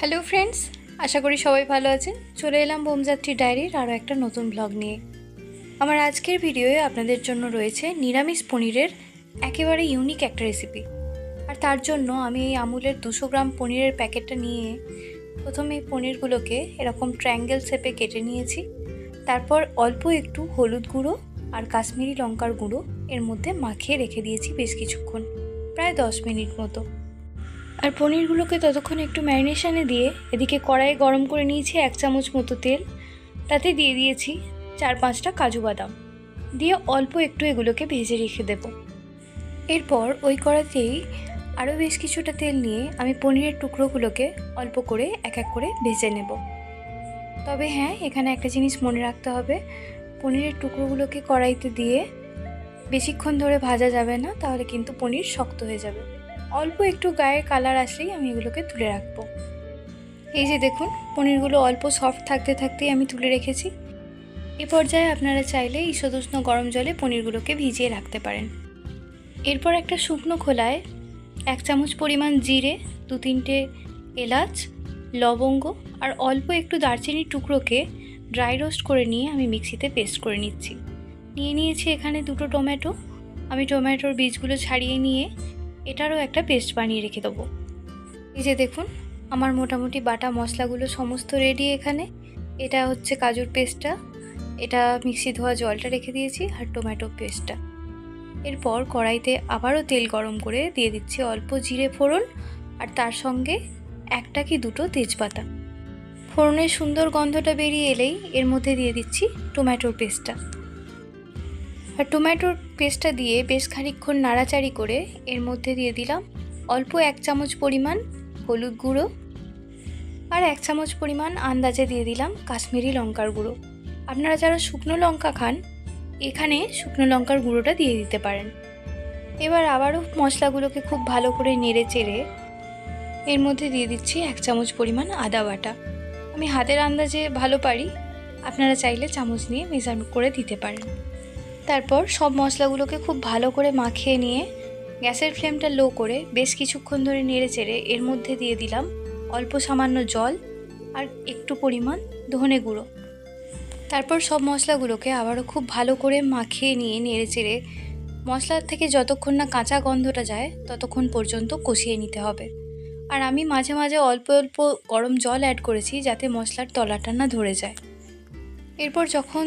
Hello friends, আশা করি সবাই ভালো আছেন। চলে এলাম বোমযাত্রী ডায়েরির আরও একটা নতুন ব্লগ নিয়ে। আমার আজকের ভিডিওয়ে আপনাদের জন্য রয়েছে নিরামিষ পনিরের একেবারে ইউনিক একটা রেসিপি। আর তার জন্য আমি এই আমুলের 200 গ্রাম পনিরের প্যাকেটটা নিয়ে প্রথমে এই পনিরগুলোকে এরকম ট্রায়াঙ্গেল শেপে কেটে নিয়েছি। তারপর অল্প একটু হলুদ গুঁড়ো আর কাশ্মীরি লঙ্কার গুঁড়ো এর মধ্যে মাখিয়ে রেখে দিয়েছি বেশ কিছুক্ষণ, প্রায় 10 মিনিট মতো। আর পনিরগুলোকে ততক্ষণ একটু ম্যারিনেশনে দিয়ে এদিকে কড়াইয়ে গরম করে নিয়েছি 1 চামচ মতো তেল। তাতে দিয়ে দিয়েছি 4-5টা কাজু বাদাম, দিয়ে অল্প একটু এগুলোকে ভেজে রেখে দেব। এরপর ওই কড়াইতেই আরও বেশ কিছুটা তেল নিয়ে আমি পনিরের টুকরোগুলোকে অল্প করে এক এক করে ভেজে নেব। তবে হ্যাঁ, এখানে একটা জিনিস মনে রাখতে হবে, পনিরের টুকরোগুলোকে কড়াইতে দিয়ে বেশিক্ষণ ধরে ভাজা যাবে না, তাহলে কিন্তু পনির শক্ত হয়ে যাবে। অল্প একটু গায়ে কালার আসলেই আমি এগুলোকে তুলে রাখবো। এই যে দেখুন, পনিরগুলো অল্প সফট থাকতে থাকতেই আমি তুলে রেখেছি। এ পর্যায়ে আপনারা চাইলে ঈষদুষ্ণ গরম জলে পনিরগুলোকে ভিজিয়ে রাখতে পারেন। এরপর একটা শুকনো খোলায় 1 চামচ পরিমাণ জিরে, 2-3টে এলাচ, লবঙ্গ আর অল্প একটু দারচিনির টুকরোকে ড্রাই রোস্ট করে নিয়ে আমি মিক্সিতে পেস্ট করে নিচ্ছি। নিয়েছি এখানে 2টো টমেটো। আমি টমেটোর বীজগুলো ছাড়িয়ে নিয়ে এটারও একটা পেস্ট বানিয়ে রেখে দেবো। এই যে দেখুন, আমার মোটামুটি বাটা মশলাগুলো সমস্ত রেডি। এখানে এটা হচ্ছে কাজুর পেস্টটা, এটা মিক্সি ধোয়া জলটা রেখে দিয়েছি, আর টমেটো পেস্টটা। এরপর কড়াইতে আবারও তেল গরম করে দিয়ে দিচ্ছি অল্প জিরে ফোড়ন, আর তার সঙ্গে 1টা কি 2টো তেজপাতা। ফোড়নের সুন্দর গন্ধটা বেরিয়ে এলেই এর মধ্যে দিয়ে দিচ্ছি টমেটোর পেস্টটা। আর টমেটোর পেস্টটা দিয়ে বেশ খানিকক্ষণ নাড়াচাড়ি করে এর মধ্যে দিয়ে দিলাম অল্প 1 চামচ পরিমাণ হলুদ গুঁড়ো, আর 1 চামচ পরিমাণ আন্দাজে দিয়ে দিলাম কাশ্মীরি লঙ্কার গুঁড়ো। আপনারা যারা শুকনো লঙ্কা খান, এখানে শুকনো লঙ্কার গুঁড়োটা দিয়ে দিতে পারেন। এবার আবারও মশলাগুলোকে খুব ভালো করে নেড়ে চেড়ে এর মধ্যে দিয়ে দিচ্ছি 1 চামচ পরিমাণ আদা বাটা। আমি হাতের আন্দাজে ভালো পারি, আপনারা চাইলে চামচ নিয়ে মেজার করে দিতে পারেন। তারপর সব মশলাগুলোকে খুব ভালো করে মাখিয়ে নিয়ে গ্যাসের ফ্লেমটা লো করে বেশ কিছুক্ষণ ধরে নেড়ে চেড়ে এর মধ্যে দিয়ে দিলাম অল্প সামান্য জল আর একটু পরিমাণ ধনে গুঁড়ো। তারপর সব মশলাগুলোকে আবারও খুব ভালো করে মাখিয়ে নিয়ে নেড়ে চেড়ে মশলার থেকে যতক্ষণ না কাঁচা গন্ধটা যায় ততক্ষণ পর্যন্ত কষিয়ে নিতে হবে। আর আমি মাঝে মাঝে অল্প অল্প গরম জল অ্যাড করেছি, যাতে মশলার তলাটা না ধরে যায়। এরপর যখন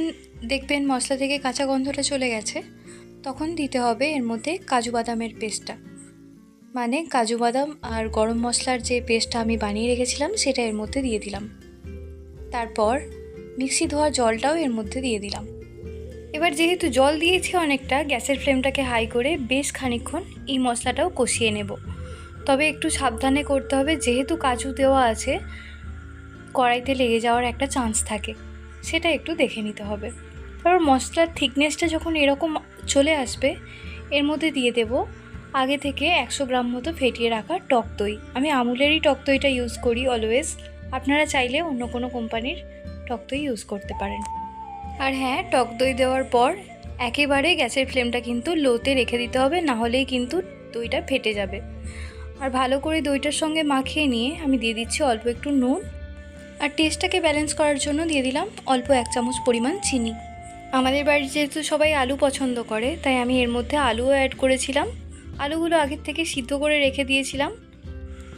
দেখবেন মশলা থেকে কাঁচা গন্ধটা চলে গেছে, তখন দিতে হবে এর মধ্যে কাজু বাদামের পেস্টটা, মানে কাজু বাদাম আর গরম মশলার যে পেস্টটা আমি বানিয়ে রেখেছিলাম সেটা এর মধ্যে দিয়ে দিলাম। তারপর মিক্সি ধোয়া জলটাও এর মধ্যে দিয়ে দিলাম। এবার যেহেতু জল দিয়েছি অনেকটা, গ্যাসের ফ্লেমটাকে হাই করে বেশ খানিকক্ষণ এই মশলাটাও কষিয়ে নেব। তবে একটু সাবধানে করতে হবে, যেহেতু কাজু দেওয়া আছে, কড়াইতে লেগে যাওয়ার একটা চান্স থাকে, সেটা একটু দেখে নিতে হবে। তারপর মশলার থিকনেসটা যখন এরকম চলে আসবে, এর মধ্যে দিয়ে দেব আগে থেকে 100 গ্রাম মতো ফেটিয়ে রাখা টক দই। আমি আমুলেরই টক দইটা ইউজ করি অলওয়েজ, আপনারা চাইলে অন্য কোনো কোম্পানির টক দই ইউজ করতে পারেন। আর হ্যাঁ, টক দই দেওয়ার পর একেবারে গ্যাসের ফ্লেমটা কিন্তু লোতে রেখে দিতে হবে, না হলেই কিন্তু দইটা ফেটে যাবে। আর ভালো করে দইটার সঙ্গে মাখিয়ে নিয়ে আমি দিয়ে দিচ্ছি অল্প একটু নুন, আর টেস্টটাকে ব্যালেন্স করার জন্য দিয়ে দিলাম অল্প 1 চামচ পরিমাণ চিনি। আমাদের বাড়ির যেহেতু সবাই আলু পছন্দ করে, তাই আমি এর মধ্যে আলুও অ্যাড করেছিলাম। আলুগুলো আগের থেকে সিদ্ধ করে রেখে দিয়েছিলাম।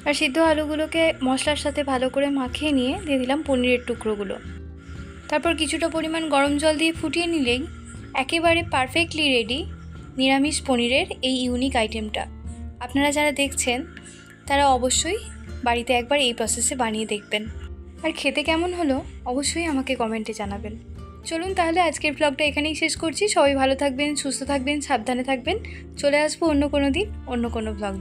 আর সিদ্ধ আলুগুলোকে মশলার সাথে ভালো করে মাখিয়ে নিয়ে দিয়ে দিলাম পনিরের টুকরোগুলো। তারপর কিছুটা পরিমাণ গরম জল দিয়ে ফুটিয়ে নিলেই একেবারে পারফেক্টলি রেডি নিরামিষ পনিরের এই ইউনিক আইটেমটা। আপনারা যারা দেখছেন তারা অবশ্যই বাড়িতে একবার এই প্রসেসে বানিয়ে দেখবেন, আর খেতে কেমন হলো অবশ্যই আমাকে কমেন্টে জানাবেন। চলুন তাহলে আজকের ব্লগটা এখানেই শেষ করছি। সবাই ভালো থাকবেন, সুস্থ থাকবেন, সাবধানে থাকবেন। চলে আসবো অন্য কোনো দিন অন্য কোনো ব্লগ।